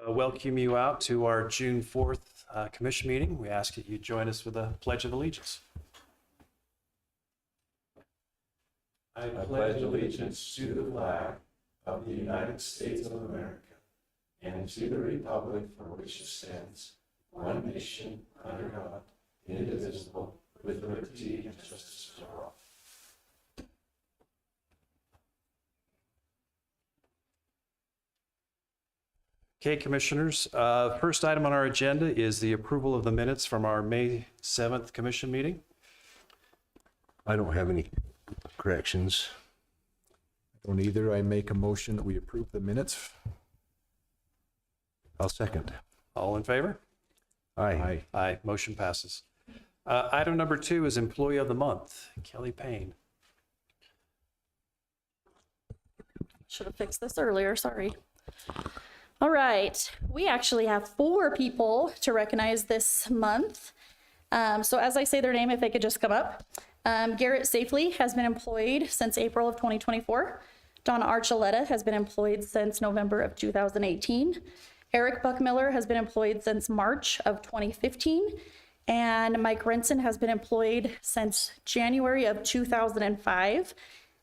Welcome you out to our June 4th commission meeting. We ask that you join us with a Pledge of Allegiance. I pledge allegiance to the flag of the United States of America and to the republic for which it stands, one nation, under God, indivisible, with liberty and justice for all. Okay, Commissioners, first item on our agenda is the approval of the minutes from our May 7th commission meeting. I don't have any corrections. Don't either. I make a motion that we approve the minutes. I'll second. All in favor? Aye. Aye, motion passes. Item number 2 is Employee of the Month, Kellie Payne. Should have fixed this earlier, sorry. All right, we actually have 4 people to recognize this month. So as I say their name, if they could just come up. Garrett Safely has been employed since April of 2024. Donna Archuleta has been employed since November of 2018. Eric Buckmiller has been employed since March of 2015. And Mike Renson has been employed since January of 2005.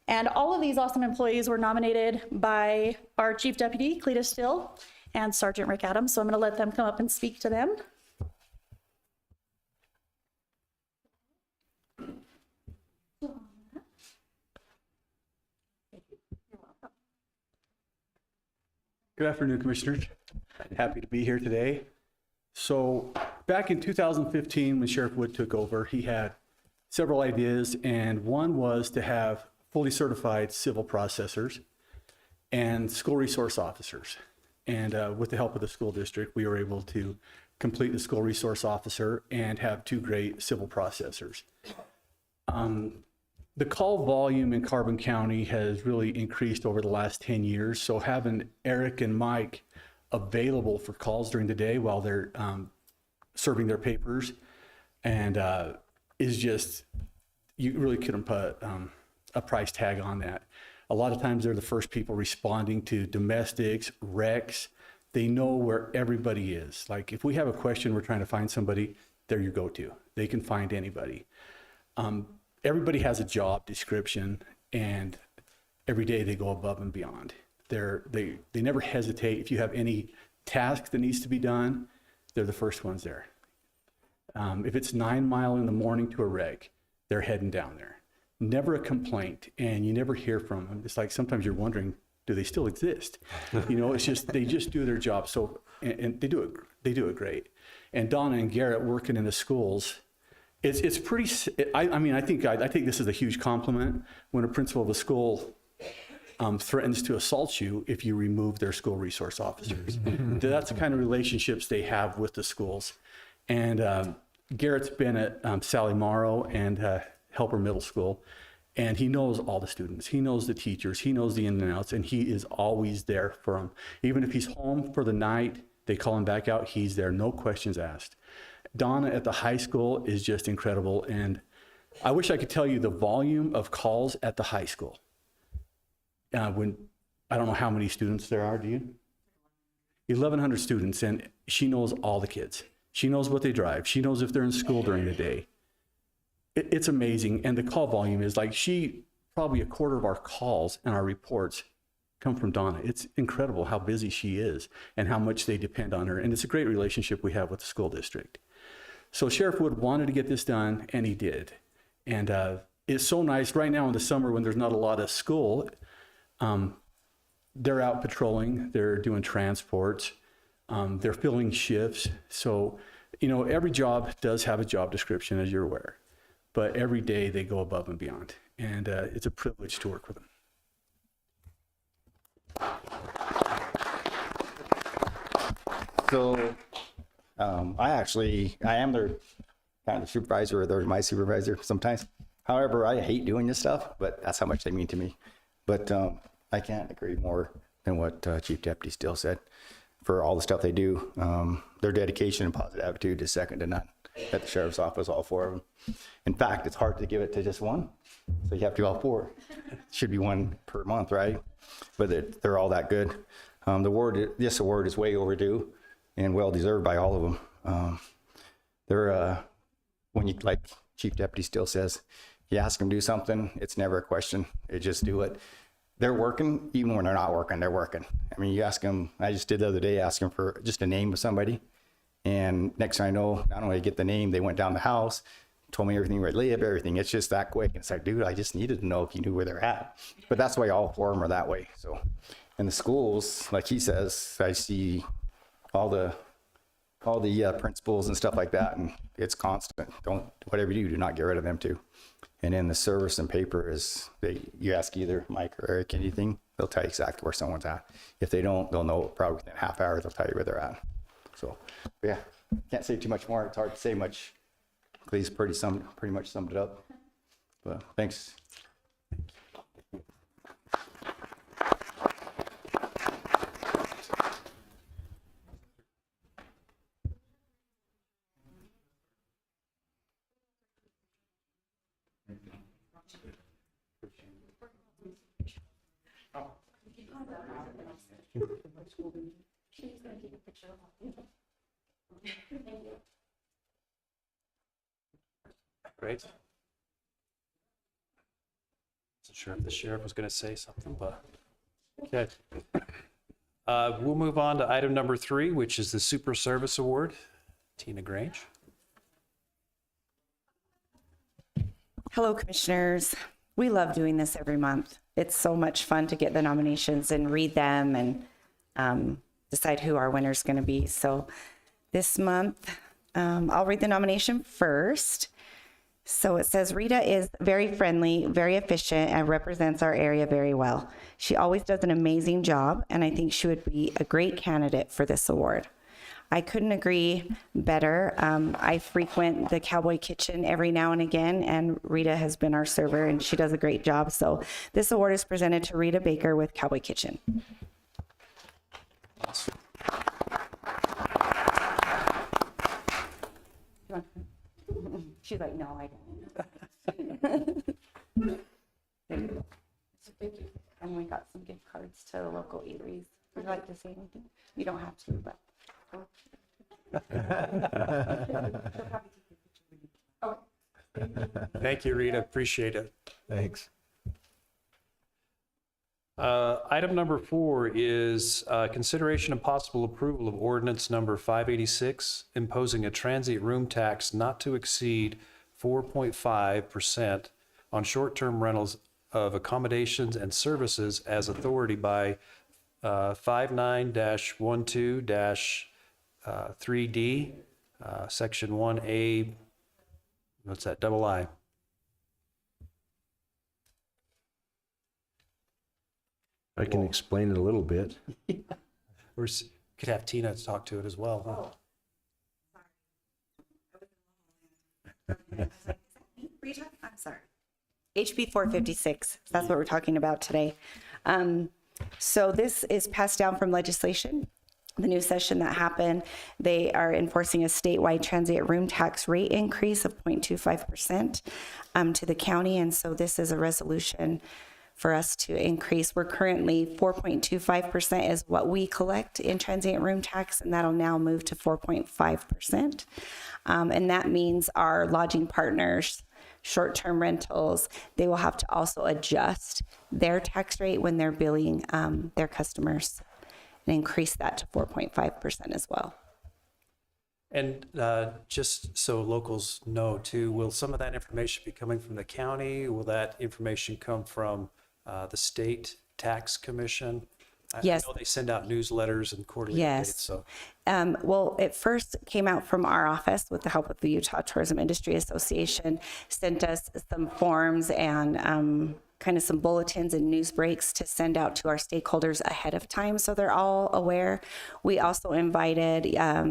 And all of these awesome employees were nominated by our Chief Deputy, Cletus Still, and Sergeant Rick Adams. So I'm going to let them come up and speak to them. Good afternoon, Commissioners. Happy to be here today. So back in 2015, when Sheriff Wood took over, he had several ideas, and one was to have fully certified civil processors and school resource officers. And with the help of the school district, we were able to complete the school resource officer and have 2 great civil processors. The call volume in Carbon County has really increased over the last 10 years. So having Eric and Mike available for calls during the day while they're serving their papers and is just, you really couldn't put a price tag on that. A lot of times they're the first people responding to domestics, wrecks. They know where everybody is. Like if we have a question, we're trying to find somebody, they're your go-to. They can find anybody. Everybody has a job description, and every day they go above and beyond. They never hesitate. If you have any task that needs to be done, they're the first ones there. If it's 9 Mile in the morning to a wreck, they're heading down there. Never a complaint, and you never hear from them. It's like sometimes you're wondering, do they still exist? You know, it's just they just do their job. So and they do it great. And Donna and Garrett working in the schools. It's pretty. I mean, I think this is a huge compliment when a principal of a school threatens to assault you if you remove their school resource officers. That's the kind of relationships they have with the schools. And Garrett's been at Sally Morrow and Helper Middle School, and he knows all the students. He knows the teachers. He knows the ins and outs, and he is always there for them. Even if he's home for the night, they call him back out. He's there, no questions asked. Donna at the high school is just incredible. And I wish I could tell you the volume of calls at the high school. When I don't know how many students there are, do you? 1,100 students, and she knows all the kids. She knows what they drive. She knows if they're in school during the day. It's amazing. And the call volume is like probably a quarter of our calls and our reports come from Donna. It's incredible how busy she is and how much they depend on her. And it's a great relationship we have with the school district. So Sheriff Wood wanted to get this done, and he did. And it's so nice right now in the summer when there's not a lot of school. They're out patrolling, they're doing transports, they're filling shifts. So, you know, every job does have a job description, as you're aware, but every day they go above and beyond. And it's a privilege to work with them. So I am their kind of supervisor, or they're my supervisor sometimes. However, I hate doing this stuff, but that's how much they mean to me. But I can't agree more than what Chief Deputy Still said. For all the stuff they do, their dedication and positive attitude is second to none at the Sheriff's Office, all 4 of them. In fact, it's hard to give it to just one, so you have to do all 4. Should be 1 per month, right? But they're all that good. This award is way overdue and well deserved by all of them. When you, like Chief Deputy Steele says, you ask them to do something, it's never a question. They just do it. They're working, even when they're not working, they're working. I mean, you ask them, I just did the other day, ask them for just a name of somebody. And next thing I know, not only get the name, they went down the house, told me everything where they live, everything. It's just that quick. It's like, dude, I just needed to know if you knew where they're at. But that's why all four of them are that way. So in the schools, like he says, I see all the principals and stuff like that, and it's constant. Whatever you do not get rid of them too. And then the service and paper is, you ask either Mike or Eric anything, they'll tell you exactly where someone's at. If they don't, they'll know probably within a half hour, they'll tell you where they're at. So yeah, can't say too much more. It's hard to say much. Clay's pretty much summed it up. But thanks. Great. Wasn't sure if the sheriff was going to say something, but okay. We'll move on to item number 3, which is the Super Service Award. Tina Grange. Hello, Commissioners. We love doing this every month. It's so much fun to get the nominations and read them and decide who our winner is going to be. So this month, I'll read the nomination first. So it says, Rita is very friendly, very efficient, and represents our area very well. She always does an amazing job, and I think she would be a great candidate for this award. I couldn't agree better. I frequent the Cowboy Kitchen every now and again, and Rita has been our server, and she does a great job. So this award is presented to Rita Baker with Cowboy Kitchen. She's like, no, I don't. Thank you. And we got some gift cards to the local eateries. Would you like to say anything? You don't have to, but. Thank you, Rita. Appreciate it. Thanks. Item number 4 is consideration and possible approval of ordinance number 586, imposing a transient room tax not to exceed 4.5% on short-term rentals of accommodations and services as authority by 59-12-3D, section 1A, what's that, double I? I can explain it a little bit. Or could have Tina talk to it as well, huh? I'm sorry. HB 456, that's what we're talking about today. So this is passed down from legislation. The new session that happened, they are enforcing a statewide transient room tax rate increase of 0.25% to the county. And so this is a resolution for us to increase. We're currently 4.25% is what we collect in transient room tax, and that'll now move to 4.5%. And that means our lodging partners, short-term rentals, they will have to also adjust their tax rate when they're billing their customers and increase that to 4.5% as well. And just so locals know too, will some of that information be coming from the county? Will that information come from the state tax commission? Yes. I know they send out newsletters and quarterly Yes. updates. So Well, it first came out from our office with the help of the Utah Tourism Industry Association, sent us some forms and kind of some bulletins and news breaks to send out to our stakeholders ahead of time so they're all aware. We also invited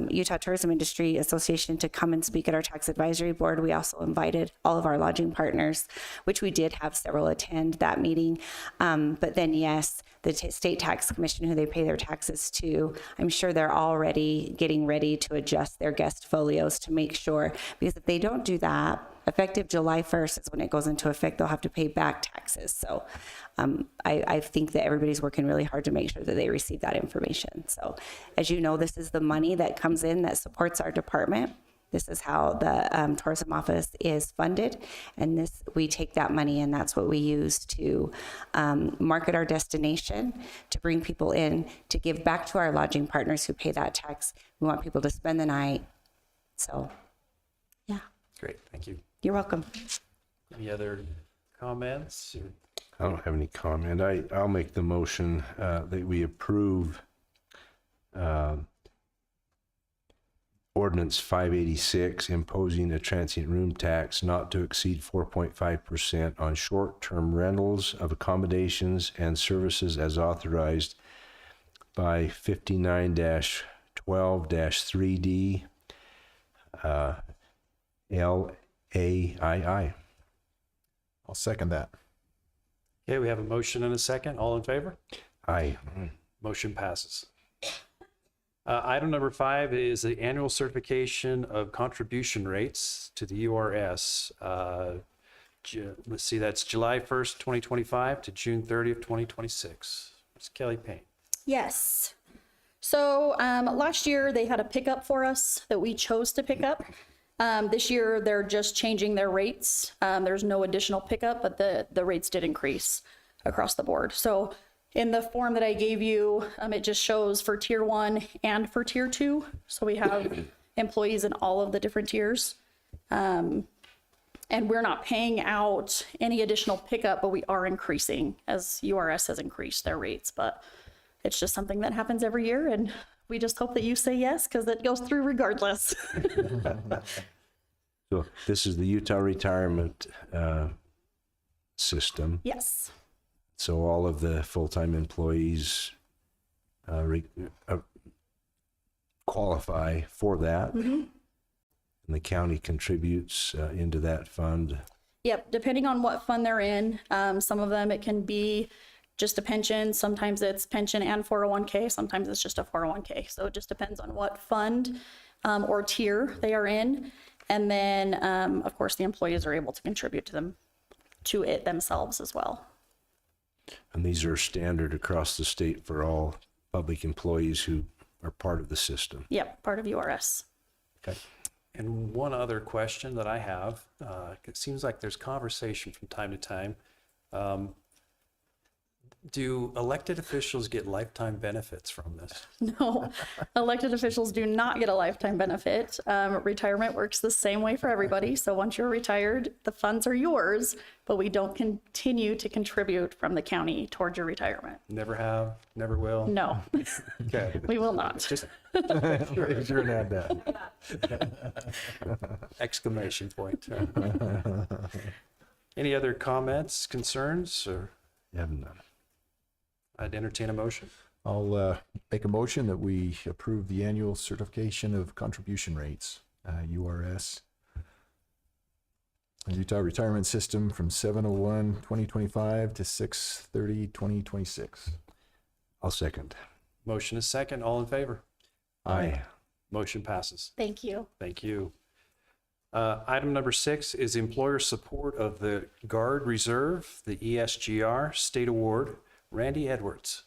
Utah Tourism Industry Association to come and speak at our tax advisory board. We also invited all of our lodging partners, which we did have several attend that meeting. But then, yes, the state tax commission, who they pay their taxes to, I'm sure they're already getting ready to adjust their guest folios to make sure, because if they don't do that, effective July 1st is when it goes into effect, they'll have to pay back taxes. So I think that everybody's working really hard to make sure that they receive that information. So as you know, this is the money that comes in that supports our department. This is how the tourism office is funded, and we take that money and that's what we use to market our destination, to bring people in, to give back to our lodging partners who pay that tax. We want people to spend the night. So, yeah. Great, thank you. You're welcome. Any other comments? I don't have any comment. I'll make the motion that we approve Ordinance 586, imposing a transient room tax not to exceed 4.5% on short-term rentals of accommodations and services as authorized by 59-12-3D LAII. I'll second that. Okay, we have a motion and a second. All in favor? Aye. Motion passes. Item number 5 is the annual certification of contribution rates to the URS. Let's see, that's July 1st, 2025 to June 30th, 2026. Ms. Kellie Payne. Yes. So last year they had a pickup for us that we chose to pick up. This year they're just changing their rates. There's no additional pickup, but the rates did increase across the board. So in the form that I gave you, it just shows for tier 1 and for tier 2. So we have employees in all of the different tiers. And we're not paying out any additional pickup, but we are increasing as URS has increased their rates. But it's just something that happens every year, and we just hope that you say yes, because it goes through regardless. So this is the Utah retirement system. Yes. So all of the full-time employees qualify for that. Mm-hmm. And the county contributes into that fund. Yep, depending on what fund they're in. Some of them, it can be just a pension. Sometimes it's pension and 401k. Sometimes it's just a 401k. So it just depends on what fund or tier they are in. And then, of course, the employees are able to contribute to it themselves as well. And these are standard across the state for all public employees who are part of the system. Yep, part of URS. Okay. And one other question that I have, it seems like there's conversation from time to time. Do elected officials get lifetime benefits from this? No, elected officials do not get a lifetime benefit. Retirement works the same way for everybody. So once you're retired, the funds are yours, but we don't continue to contribute from the county towards your retirement. Never have, never will? No, Okay. we will not. Just Sure had that. exclamation point. Any other comments, concerns, or You have none. I'd entertain a motion? I'll make a motion that we approve the annual certification of contribution rates, URS. Utah Retirement System from 7/01/2025 to 6/30/2026. I'll second. Motion is second. All in favor? Aye. Motion passes. Thank you. Thank you. Item number 6 is employer support of the Guard Reserve, the ESGR State Award. Randy Edwards.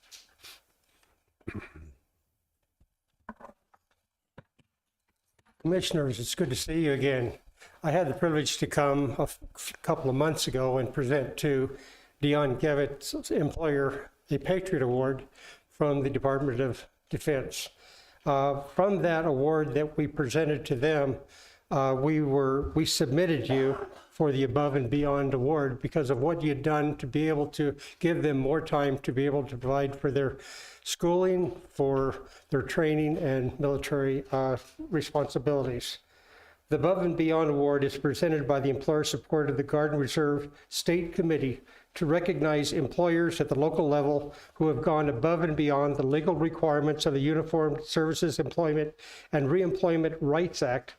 Commissioners, it's good to see you again. I had the privilege to come a couple of months ago and present to Dion Gevitt's employer a Patriot Award from the Department of Defense. From that award that we presented to them, we submitted you for the Above and Beyond Award because of what you'd done to be able to give them more time to be able to provide for their schooling, for their training and military responsibilities. The Above and Beyond Award is presented by the Employer Support of the Guard and Reserve State Committee to recognize employers at the local level who have gone above and beyond the legal requirements of the Uniformed Services Employment and Reemployment Rights Act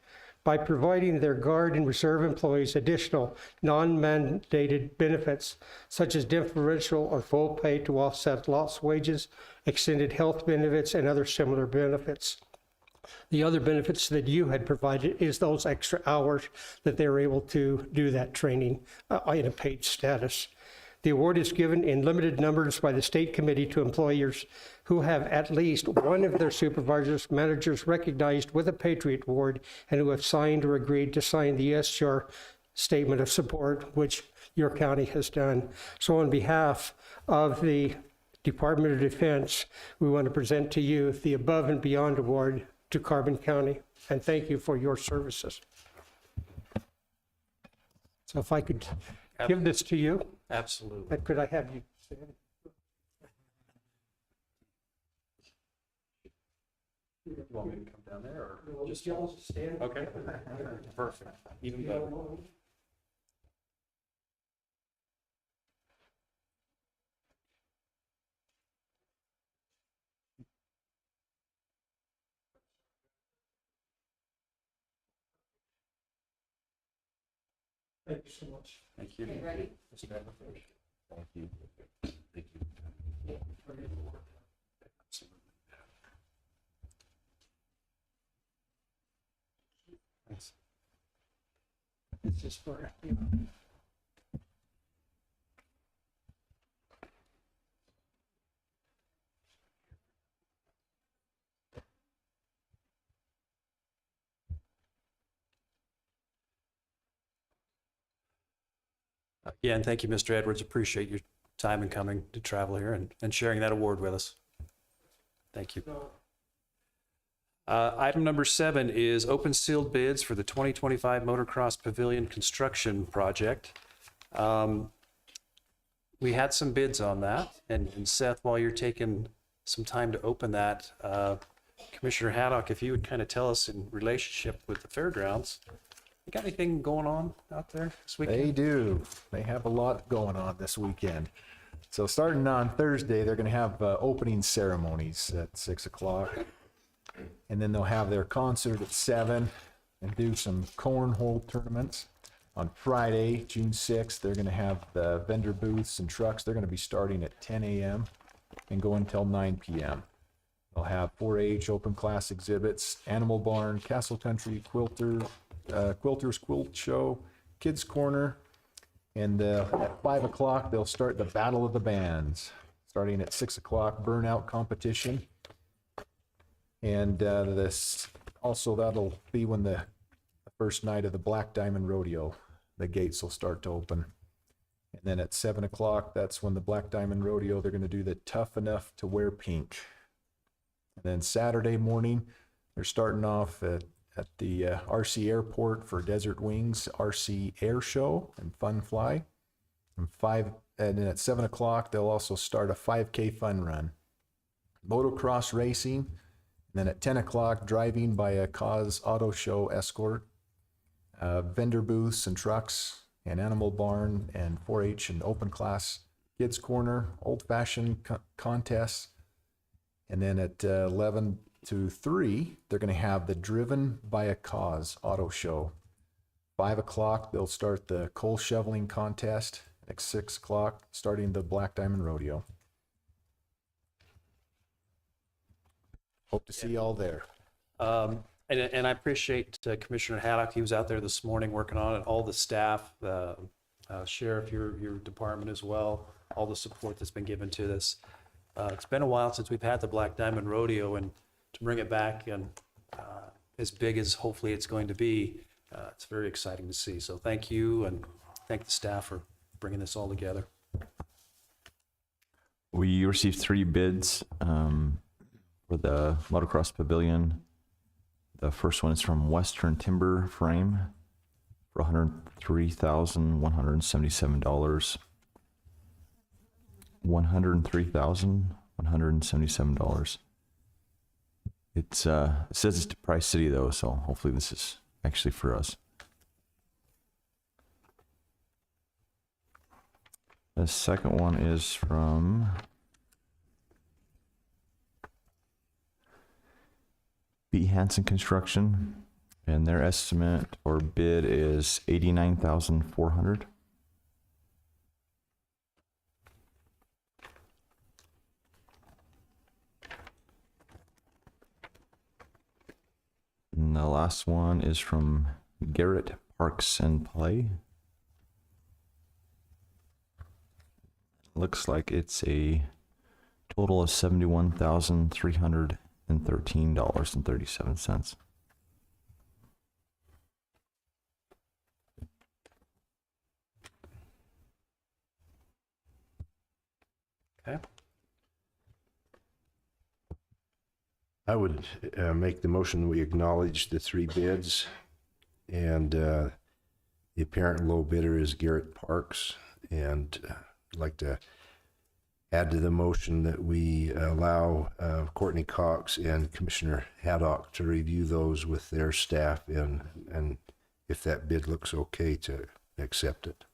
by providing their Guard and Reserve employees additional non-mandated benefits, such as differential or full pay to offset lost wages, extended health benefits, and other similar benefits. The other benefits that you had provided is those extra hours that they were able to do that training in a paid status. The award is given in limited numbers by the state committee to employers who have at least one of their supervisors, managers recognized with a Patriot Award and who have signed or agreed to sign the ESGR statement of support, which your county has done. So on behalf of the Department of Defense, we want to present to you the Above and Beyond Award to Carbon County, and thank you for your services. So if I could give this to you, Absolutely. and could I have you stand? You want me to come down there or Well, just y'all stand. Okay. Perfect. Even better. Thank you so much. Thank you. Okay, ready? Thank you. Thank you. Thanks. It's just for you. Again, thank you, Mr. Edwards. Appreciate your time and coming to travel here and sharing that award with us. Thank you. Item number 7 is open sealed bids for the 2025 Motocross Pavilion Construction Project. We had some bids on that, and Seth, while you're taking some time to open that, Commissioner Haddock, if you would kind of tell us in relationship with the fairgrounds, you got anything going on out there this weekend? They do. They have a lot going on this weekend. So starting on Thursday, they're going to have opening ceremonies at 6 o'clock. And then they'll have their concert at 7 and do some cornhole tournaments. On Friday, June 6th, they're going to have the vendor booths and trucks. They're going to be starting at 10 a.m. and go until 9 p.m. They'll have 4-H open class exhibits, Animal Barn, Castle Country, Quilter's Quilt Show, Kids Corner, and at 5 o'clock they'll start the Battle of the Bands, starting at 6 o'clock, Burnout competition, and this also that'll be when the first night of the Black Diamond Rodeo, the gates will start to open, and then at 7 o'clock that's when the Black Diamond Rodeo they're going to do the Tough Enough to Wear Pink, and then Saturday morning they're starting off at the RC Airport for Desert Wings RC Air Show and Fun Fly. And then at 7 o'clock, they'll also start a 5K fun run. Motocross racing. And then at 10 o'clock, driving by a Cause Auto Show escort. Vendor booths and trucks and Animal Barn and 4-H and open class Kids Corner, old fashioned contests. And then at 11 to 3, they're going to have the Driven by a Cause Auto Show. 5 o'clock, they'll start the coal shoveling contest. At 6 o'clock, starting the Black Diamond Rodeo. Hope to see y'all there. And I appreciate Commissioner Haddock. He was out there this morning working on it, all the staff, Sheriff, your department as well, all the support that's been given to this. It's been a while since we've had the Black Diamond Rodeo, and to bring it back and as big as hopefully it's going to be, it's very exciting to see. So thank you, and thank the staff for bringing this all together. We received 3 bids for the Motocross Pavilion. The first one is from Western Timber Frame for $103,177. $103,177. It says it's to Price City though, so hopefully this is actually for us. The second one is from B. Hansen Construction And their estimate or bid is $89,400. And the last one is from Garrett Parks and Play. Looks like it's a total of $71,313.37. Okay. I would make the motion that we acknowledge the 3 bids, and the apparent low bidder is Garrett Parks, and I'd like to add to the motion that we allow Kourtney Cox and Commissioner Haddock to review those with their staff, and if that bid looks okay, to accept it.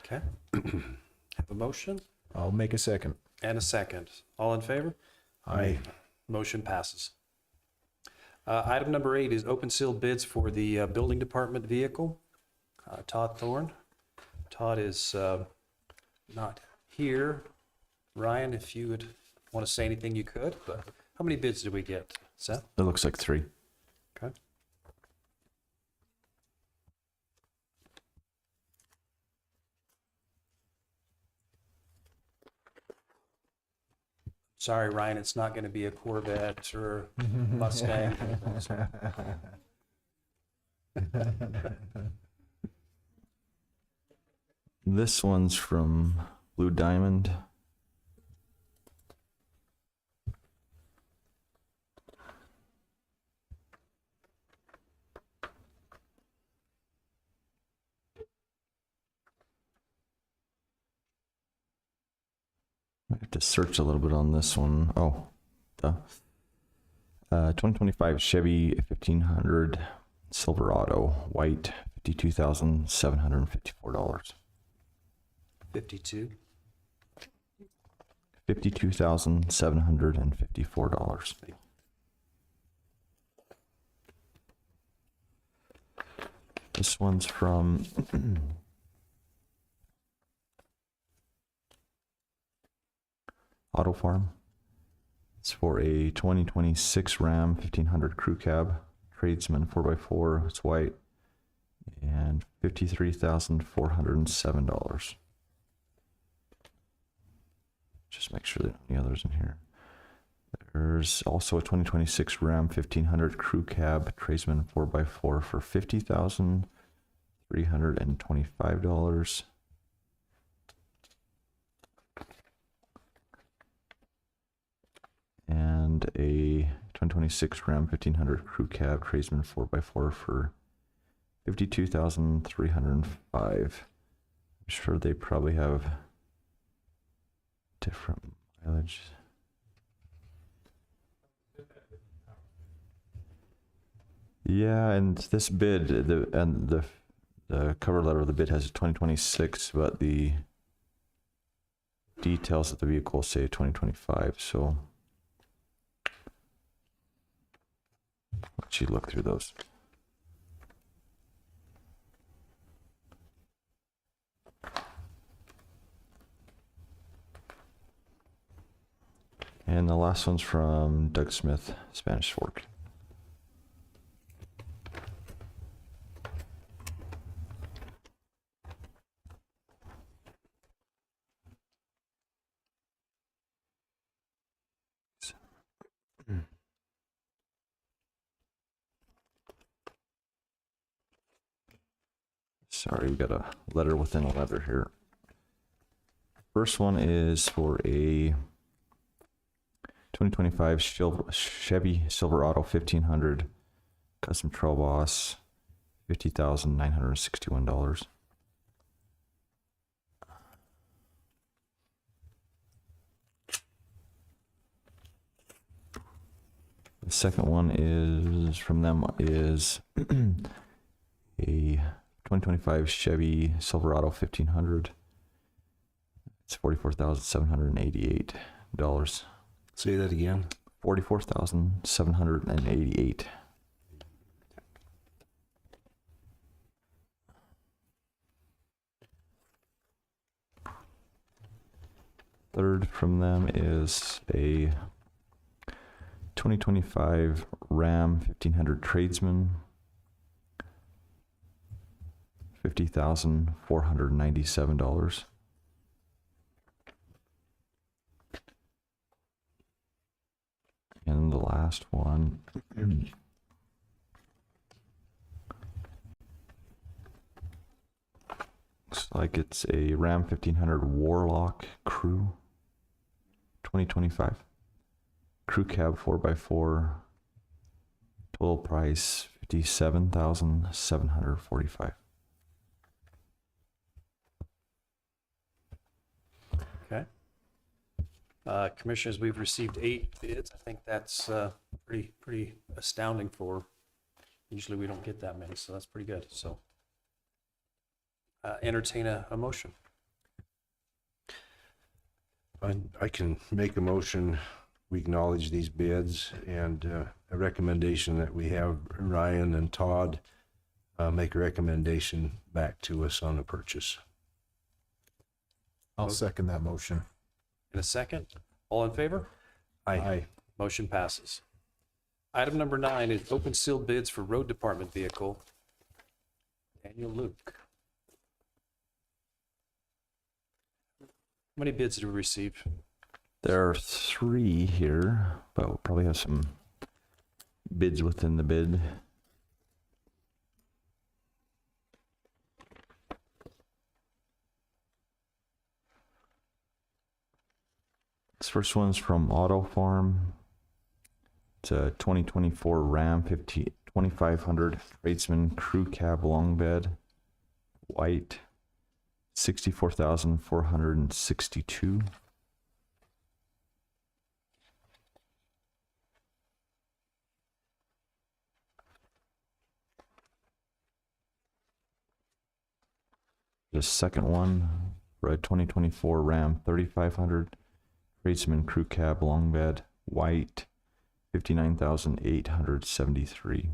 Okay. Have a motion I'll make a second. and a second. All in favor? Aye. Motion passes. Item number 8 is open seal bids for the building department vehicle. Todd Thorne. Todd is not here. Ryan, if you would want to say anything, you could, but how many bids did we get, Seth? It looks like 3. Okay. Sorry, Ryan, it's not going to be a Corvette or Mustang. This one's from Blue Diamond. I have to search a little bit on this one. Oh, duh. 2025 Chevy 1500 Silverado, white, $52,754. 52. $52,754. This one's from Auto Farm. It's for a 2026 Ram 1500 crew cab, tradesman 4x4. It's white, and $53,407. Just make sure there aren't any others in here. There's also a 2026 Ram 1500 crew cab, tradesman 4x4 for $50,325. And a 2026 Ram 1500 crew cab, tradesman 4x4 for $52,305. I'm sure they probably have different mileage. Yeah, and this bid, the cover letter of the bid has 2026, but the details of the vehicle say 2025. So let you look through those. And the last one's from Doug Smith, Spanish Fork. Sorry, we got a letter within a letter here. First one is for a 2025 Chevy Silverado 1500 custom trail boss, $50,961. The second one is from them is a 2025 Chevy Silverado 1500. It's $44,788. Say that again. $44,788. third from them is a 2025 Ram 1500 Tradesman, $50,497. And the last one looks like it's a Ram 1500 Warlock Crew 2025. Crew cab 4x4. Total price $57,745. Okay. Commissioners, we've received 8 bids. I think that's pretty astounding for, usually we don't get that many, so that's pretty good. So entertain a motion. I can make a motion. We acknowledge these bids and a recommendation that we have Ryan and Todd make a recommendation back to us on the purchase. I'll second that motion. In a second, all in favor? Aye. Motion passes. Item number 9 is open sealed bids for road department vehicle. Daniel Luke. How many bids did we receive? There are 3 here, but we'll probably have some bids within the bid. This first one's from Auto Farm. It's a 2024 Ram 2500 Tradesman Crew Cab Long Bed, white, $64,462. The second one, for a 2024 Ram 3500 Tradesman Crew Cab Long Bed, white, $59,873.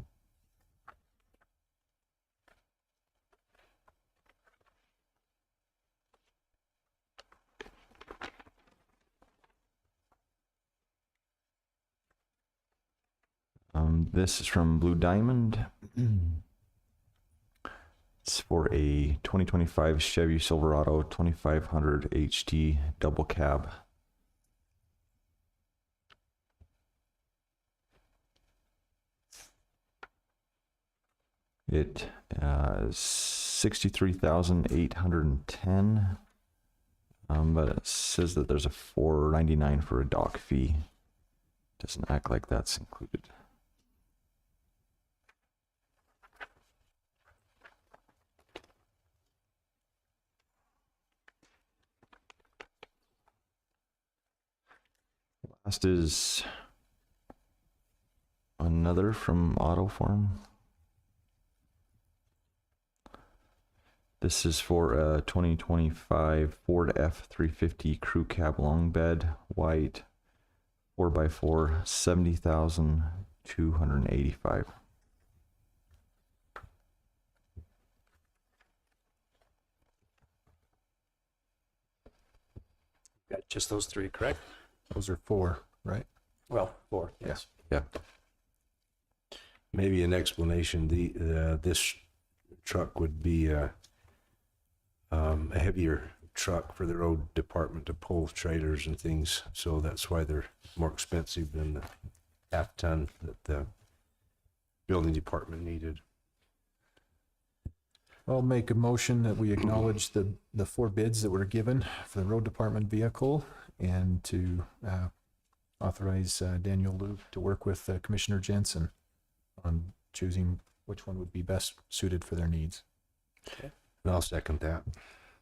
This is from Blue Diamond. It's for a 2025 Chevy Silverado 2500 HD double cab. It is $63,810, but it says that there's a $499 for a dock fee. Doesn't act like that's included. Last is another from Auto Farm. This is for a 2025 Ford F350 Crew Cab Long Bed, white, 4x4, $70,285. Got just those 3, correct? Those are 4, right? Well, 4, yes. Yeah. Maybe an explanation. This truck would be a heavier truck for the road department to pull trailers and things, so that's why they're more expensive than the half-ton that the building department needed. I'll make a motion that we acknowledge the 4 bids that were given for the road department vehicle and to authorize Daniel Luke to work with Commissioner Jensen on choosing which one would be best suited for their needs. Okay. And I'll second that.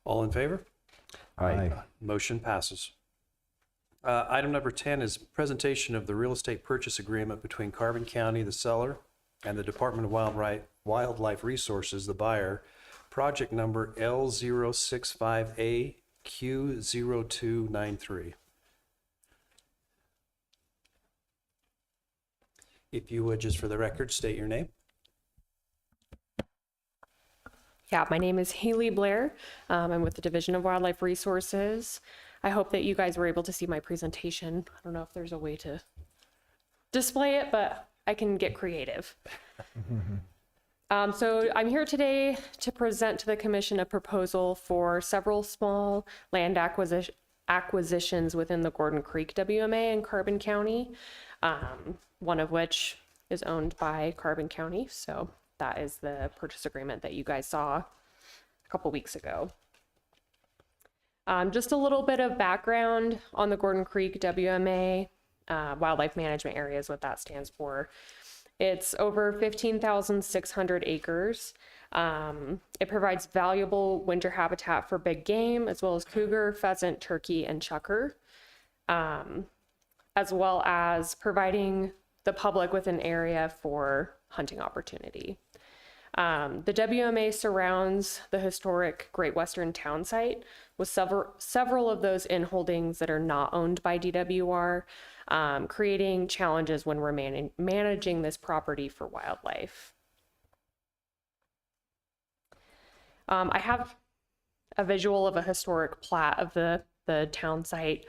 All in favor? Aye. Motion passes. Item number 10 is presentation of the real estate purchase agreement between Carbon County, the seller, and the Department of Wildlife Resources, the buyer, project number L065AQ0293. If you would, just for the record, state your name. Yeah, my name is Haley Blair. I'm with the Division of Wildlife Resources. I hope that you guys were able to see my presentation. I don't know if there's a way to display it, but I can get creative. So I'm here today to present to the commission a proposal for several small land acquisitions within the Gordon Creek WMA in Carbon County, one of which is owned by Carbon County. So that is the purchase agreement that you guys saw a couple weeks ago. Just a little bit of background on the Gordon Creek WMA, Wildlife Management Area is what that stands for. It's over 15,600 acres. It provides valuable winter habitat for big game, as well as cougar, pheasant, turkey, and chukar, as well as providing the public with an area for hunting opportunity. The WMA surrounds the historic Great Western Town Site with several of those in-holdings that are not owned by DWR, creating challenges when we're managing this property for wildlife. I have a visual of a historic plat of the town site.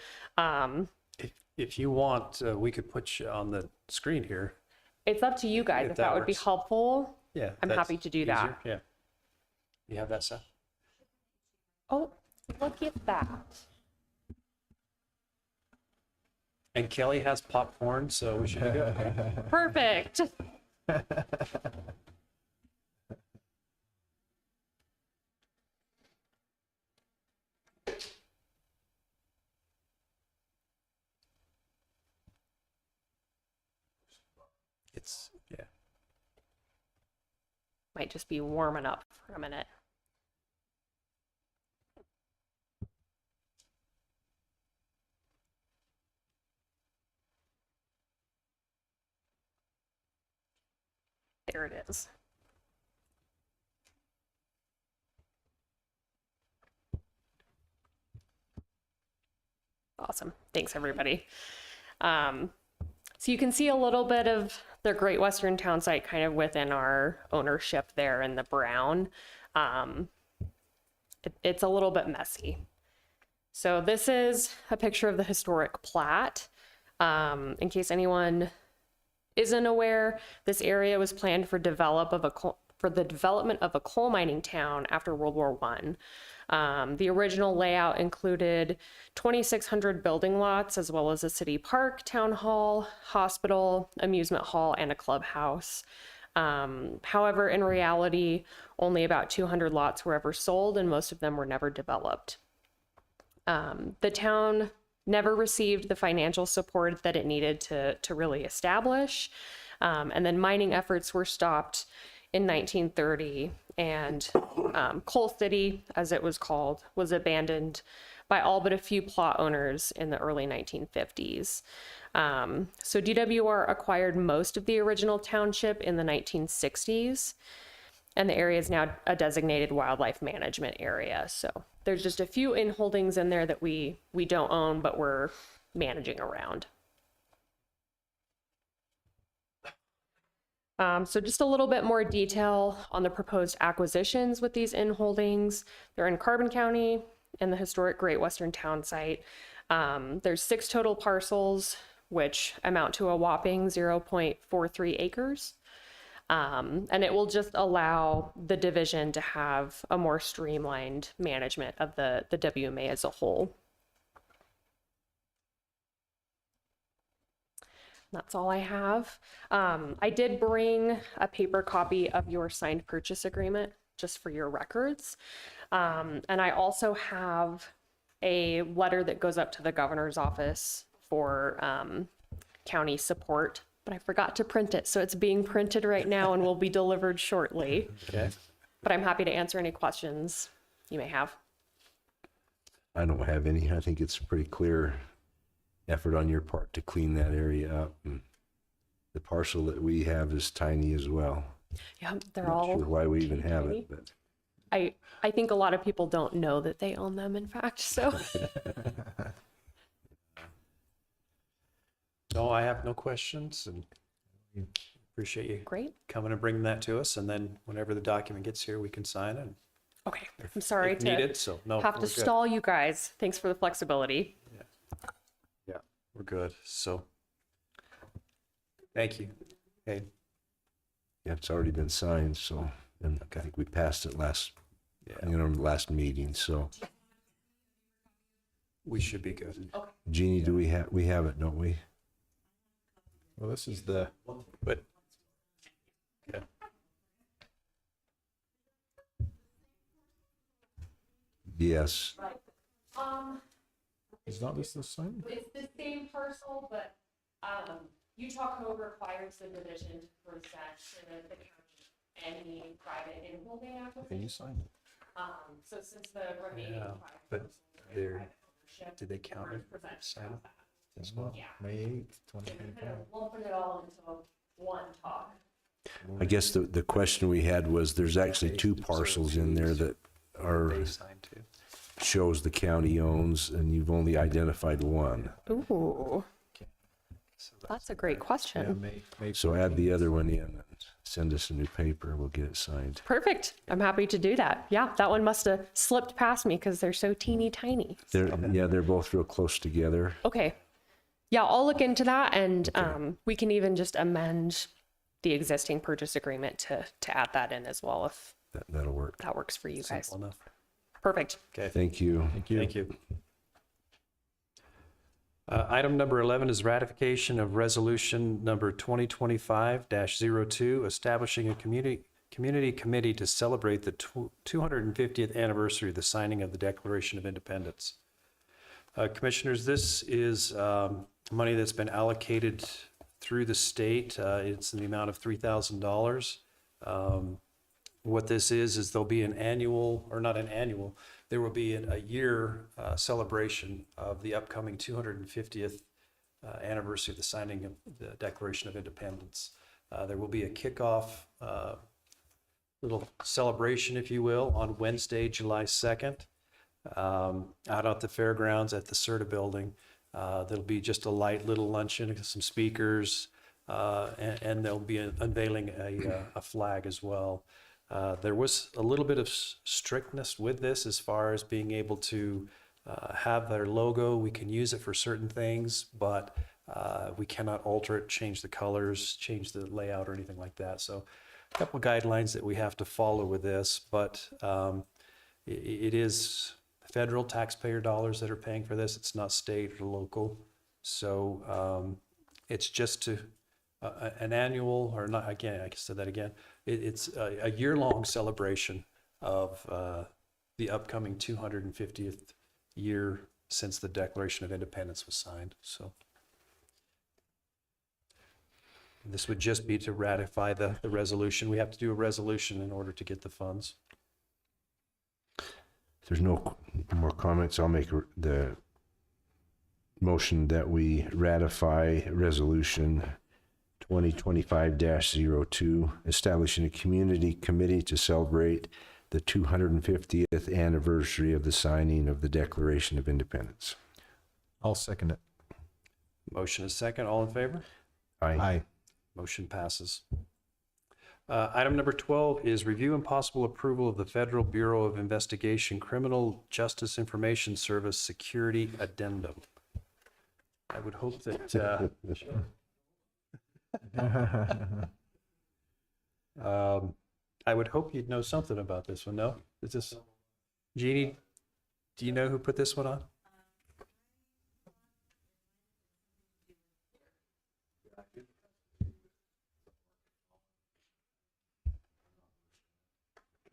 If you want, we could put you on the screen here. It's up to you guys if that would be works. helpful. Yeah. I'm that's happy to do that. easier. Yeah. You have that set? Oh, look at that. And Kelly has popcorn, so we should be good. Perfect. It's, yeah. Might just be warming up for a minute. There it is. Awesome. Thanks, everybody. So you can see a little bit of the Great Western Town Site kind of within our ownership there in the brown. It's a little bit messy. So this is a picture of the historic plat. In case anyone isn't aware, this area was planned for the development of a coal mining town after World War I. The original layout included 2,600 building lots, as well as a city park, town hall, hospital, amusement hall, and a clubhouse. However, in reality, only about 200 lots were ever sold, and most of them were never developed. The town never received the financial support that it needed to really establish. And then mining efforts were stopped in 1930, and Coal City, as it was called, was abandoned by all but a few plot owners in the early 1950s. So DWR acquired most of the original township in the 1960s, and the area is now a designated wildlife management area. So there's just a few in-holdings in there that we don't own, but we're managing around. So just a little bit more detail on the proposed acquisitions with these in-holdings. They're in Carbon County and the historic Great Western Town Site. There's 6 total parcels, which amount to a whopping 0.43 acres. And it will just allow the division to have a more streamlined management of the WMA as a whole. That's all I have. I did bring a paper copy of your signed purchase agreement just for your records. And I also have a letter that goes up to the governor's office for county support, but I forgot to print it. So it's being printed right now and will be delivered shortly. Okay. But I'm happy to answer any questions you may have. I don't have any. I think it's pretty clear effort on your part to clean that area up. And the parcel that we have is tiny as well. Yeah, they're Not all sure why we even have tiny. it, but I think a lot of people don't know that they own them, in fact, so. No, I have no questions, and we appreciate you Great. coming and bringing that to us. And then whenever the document gets here, we can sign it and Okay, I'm sorry if to needed, so no, have we're to good. stall you guys. Thanks for the flexibility. Yeah, we're good. So, thank you. Okay, Yeah, it's already been signed, so, and I think we passed it last meeting, so. we should be good. Jeannie, do we have it, don't we? Well, this is the, But, okay. Yes. is not this the same? It's the same parcel, but Utah code requires the division to present to the county any private in-holding Okay, you application. signed it. So since the remaining Yeah, five but parcels are they're- private ownership, Did they count we're it? presenting Sign it? As well. Yeah. May 8th, They're 2025. kind of lumping it all into one talk. I guess the question we had was, there's actually two parcels in there that are, They signed too. shows the county owns, and you've only identified one. Ooh, So that's a great question. Yeah, May So add the other one in and send us a new paper, we'll get it signed. Perfect. I'm happy to do that. Yeah, that one must have slipped past me because they're so teeny tiny. They're both real close together. Okay. Yeah, I'll look into that, and we can even just amend the existing purchase agreement to add that in as well if That'll work. that works for you guys. simple enough. Perfect. Okay. Thank you. Thank you. Item number 11 is ratification of resolution number 2025-02, establishing a community committee to celebrate the 250th anniversary of the signing of the Declaration of Independence. Commissioners, this is money that's been allocated through the state. It's in the amount of $3,000. What this is there'll be an annual, or not an annual, there will be a year celebration of the upcoming 250th anniversary of the signing of the Declaration of Independence. There will be a kickoff little celebration, if you will, on Wednesday, July 2nd, out at the fairgrounds at the CERTA building. There'll be just a light little luncheon, some speakers, and there'll be unveiling a flag as well. There was a little bit of strictness with this as far as being able to have their logo. We can use it for certain things, but we cannot alter it, change the colors, change the layout or anything like that. So a couple guidelines that we have to follow with this, but it is federal taxpayer dollars that are paying for this. It's not state or local. So it's just to an annual, or not, again, I said that again. It's a year-long celebration of the upcoming 250th year since the Declaration of Independence was signed. So this would just be to ratify the resolution. We have to do a resolution in order to get the funds. If there's no more comments, I'll make the motion that we ratify resolution 2025-02, establishing a community committee to celebrate the 250th anniversary of the signing of the Declaration of Independence. I'll second it. Motion is second. All in favor? Aye. Motion passes. Item number 12 is review and possible approval of the Federal Bureau of Investigation Criminal Justice Information Service Security Addendum. I would hope that I would hope you'd know something about this one. No? Is this Jeannie? Do you know who put this one on?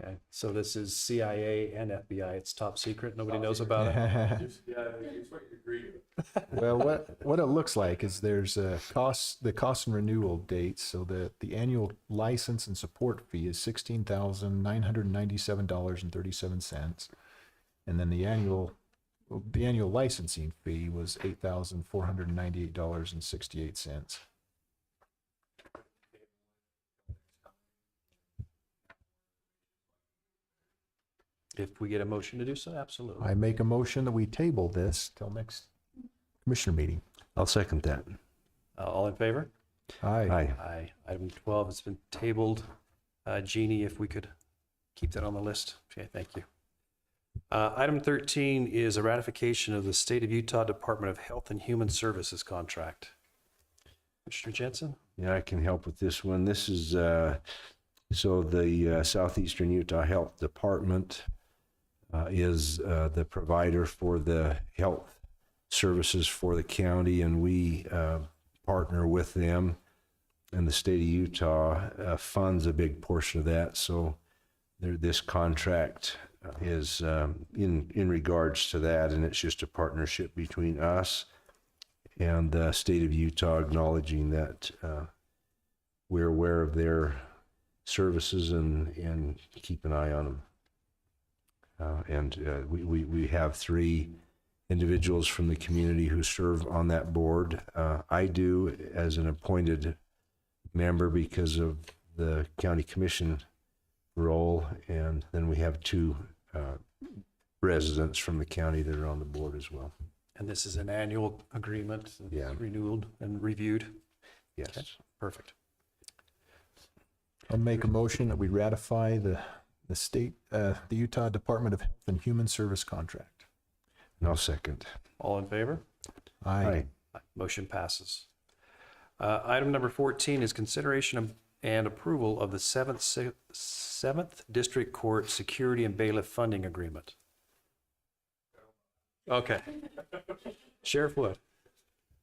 Okay, so this is CIA and FBI. It's top secret. Nobody knows about it. Well, what it looks like is there's the cost and renewal dates. So the annual license and support fee is $16,997.37, and then the annual licensing fee was $8,498.68. If we get a motion to do so, absolutely. I make a motion that we table this till next commissioner meeting. I'll second that. All in favor? Aye. Aye. Aye. Item 12 has been tabled. Jeannie, if we could Keep that on the list. Okay, thank you. Item 13 is a ratification of the State of Utah Department of Health and Human Services contract. Commissioner Jensen? Yeah, I can help with this one. This is, so the Southeastern Utah Health Department is the provider for the health services for the county, and we partner with them. And the state of Utah funds a big portion of that. So this contract is in regards to that, and it's just a partnership between us and the state of Utah, acknowledging that we're aware of their services and keep an eye on them. We have 3 individuals from the community who serve on that board. I do as an appointed member because of the county commission role, and then we have 2 residents from the county that are on the board as well. And this is an annual agreement, Yeah. renewed and reviewed. Yes. Okay, perfect. I'll make a motion that we ratify the Utah Department of Health and Human Service contract. And I'll second. All in favor? Aye. Motion passes. Item number 14 is consideration and approval of the 7th District Court Security and Bailiff Funding Agreement. Okay. Sheriff Wood.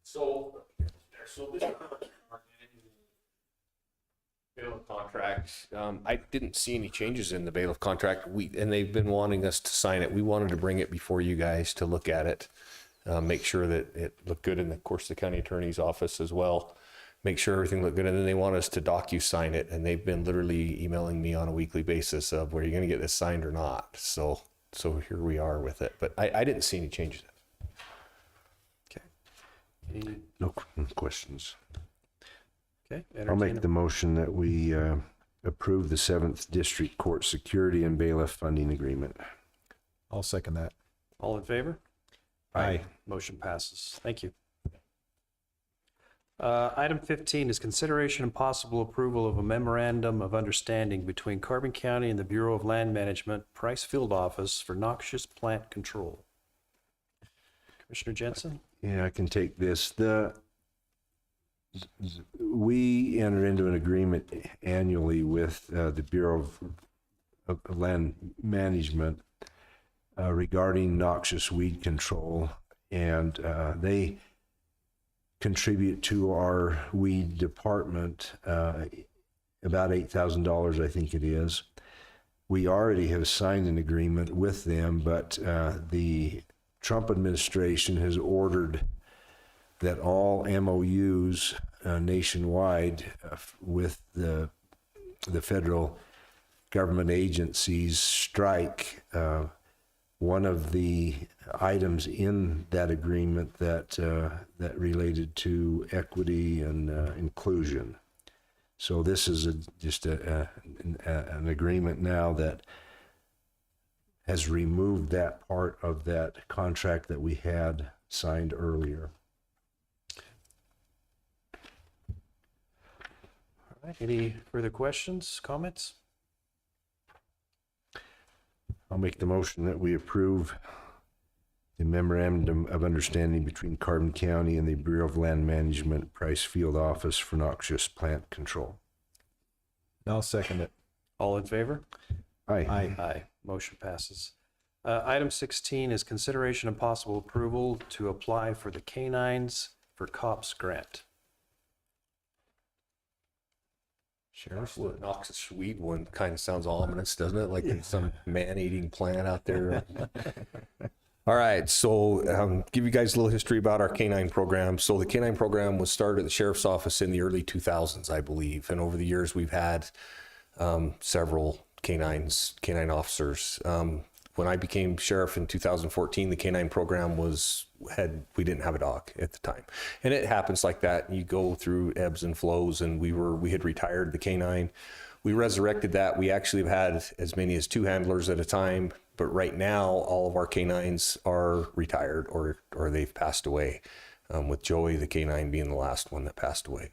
So this is our bailiff contract. I didn't see any changes in the bailiff contract. And they've been wanting us to sign it. We wanted to bring it before you guys to look at it, make sure that it looked good in, of course, the county attorney's office as well. Make sure everything looked good, and then they want us to docu-sign it, and they've been literally emailing me on a weekly basis of where you're going to get this signed or not. So here we are with it, but I didn't see any changes. Okay. Any, No questions. okay. I'll make the motion that we approve the 7th District Court Security and Bailiff Funding Agreement. I'll second that. All in favor? Aye. Motion passes. Thank you. Item 15 is consideration and possible approval of a memorandum of understanding between Carbon County and the Bureau of Land Management, Price Field Office for noxious plant control. Commissioner Jensen? Yeah, I can take this. We enter into an agreement annually with the Bureau of Land Management regarding noxious weed control, and they contribute to our weed department about $8,000, I think it is. We already have signed an agreement with them, but the Trump administration has ordered that all MOUs nationwide with the federal government agencies strike one of the items in that agreement that related to equity and inclusion. So this is just an agreement now that has removed that part of that contract that we had signed earlier. All right. Any further questions, comments? I'll make the motion that we approve the memorandum of understanding between Carbon County and the Bureau of Land Management, Price Field Office for noxious plant control. I'll second it. All in favor? Aye. Aye. Aye. Motion passes. Item 16 is consideration and possible approval to apply for the Canines for Cops grant. Sheriff The noxious weed one kind of sounds ominous, doesn't it? Like there's some man-eating plant out there. All right, so give you guys a little history about our canine program. So the canine program was started at the sheriff's office in the early 2000s, I believe. And over the years, we've had several canine officers. When I became sheriff in 2014, the canine program we didn't have a dog at the time. And it happens like that. You go through ebbs and flows, and we had retired the canine. We resurrected that. We actually have had as many as 2 handlers at a time, but right now all of our canines are retired or they've passed away, with Joey the canine being the last one that passed away.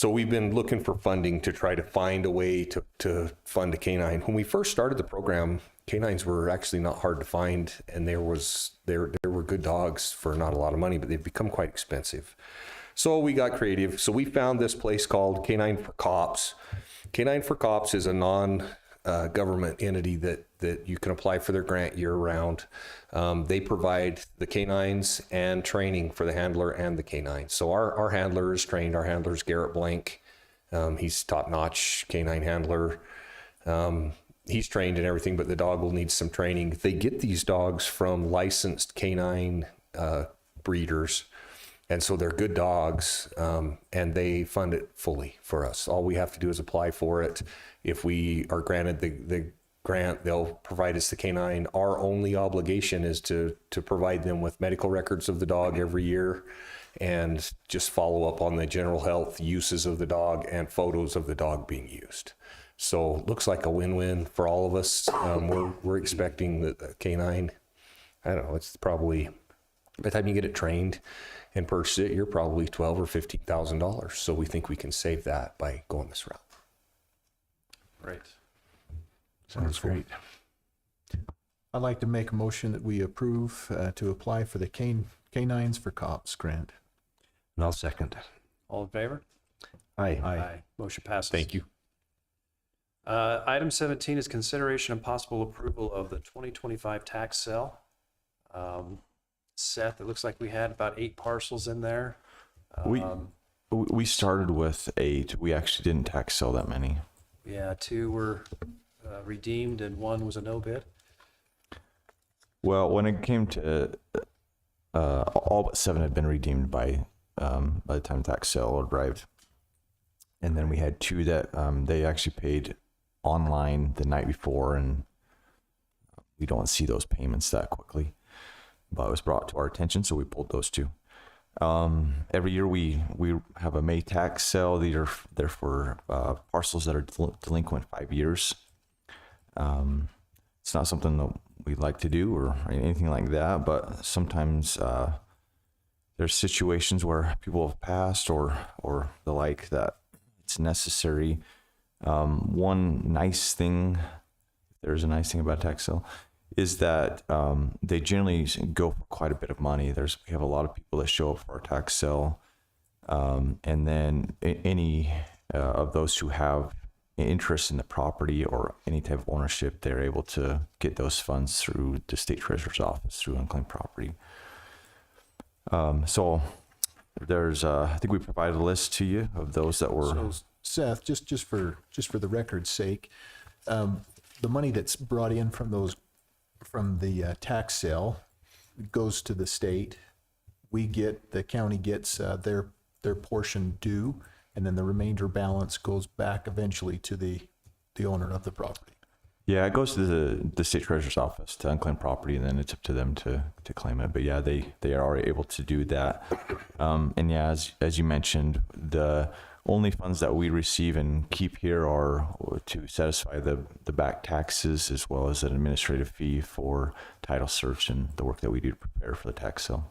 So we've been looking for funding to try to find a way to fund a canine. When we first started the program, canines were actually not hard to find, and there were good dogs for not a lot of money, but they've become quite expensive. So we got creative. So we found this place called Canine for Cops. Canine for Cops is a non-government entity that you can apply for their grant year-round. They provide the canines and training for the handler and the canine. So our handler is trained. Our handler is Garrett Blank. He's top-notch canine handler. He's trained in everything, but the dog will need some training. They get these dogs from licensed canine breeders. And so they're good dogs, and they fund it fully for us. All we have to do is apply for it. If we are granted the grant, they'll provide us the canine. Our only obligation is to provide them with medical records of the dog every year and just follow up on the general health uses of the dog and photos of the dog being used. So it looks like a win-win for all of us. We're expecting that the canine, I don't know, it's probably, by the time you get it trained and purchase it, you're probably $12,000 or $15,000. So we think we can save that by going this route. Right. Sounds great. I'd like to make a motion that we approve to apply for the Canines for Cops grant. And I'll second. All in favor? Aye. Motion passes. Thank you. Item 17 is consideration and possible approval of the 2025 tax sale. Seth, it looks like we had about 8 parcels in there. We started with 8. We actually didn't tax sell that many. Yeah, 2 were redeemed and 1 was a no bid. Well, when it came to all but 7 had been redeemed by the time tax sale arrived, and then we had 2 that they actually paid online the night before, and we don't see those payments that quickly. But it was brought to our attention, so we pulled those 2. Every year we have a May tax sale. They're for parcels that are delinquent 5 years. It's not something that we like to do or anything like that, but sometimes there's situations where people have passed or the like that it's necessary. One nice thing, if there's a nice thing about tax sale, is that they generally go for quite a bit of money. We have a lot of people that show up for our tax sale, and then any of those who have interest in the property or any type of ownership, they're able to get those funds through the state treasurer's office through unclaimed property. So there's, I think we provided a list to you of those that were. So Seth, just for the record's sake, the money that's brought in from the tax sale goes to the state. The county gets their portion due, and then the remainder balance goes back eventually to the owner of the property. Yeah, it goes to the state treasurer's office to unclaim property, and then it's up to them to claim it. But yeah, they are able to do that. And yeah, as you mentioned, the only funds that we receive and keep here are to satisfy the back taxes, as well as an administrative fee for title search and the work that we do to prepare for the tax sale.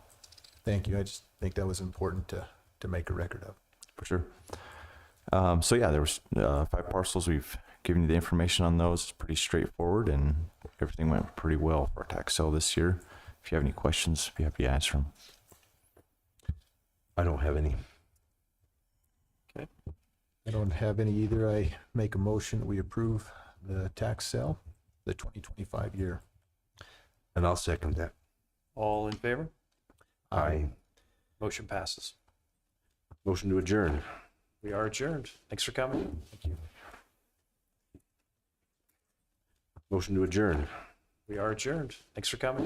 Thank you. I just think that was important to make a record of. For sure. So yeah, there was 5 parcels. We've given you the information on those. It's pretty straightforward, and everything went pretty well for our tax sale this year. If you have any questions, I'd be happy to answer them. I don't have any. Okay. I don't have any either. I make a motion that we approve the tax sale, the 2025 year. And I'll second that. All in favor? Aye. Motion passes. Motion to adjourn. We are adjourned. Thanks for coming. Thank you. Motion to adjourn. We are adjourned. Thanks for coming.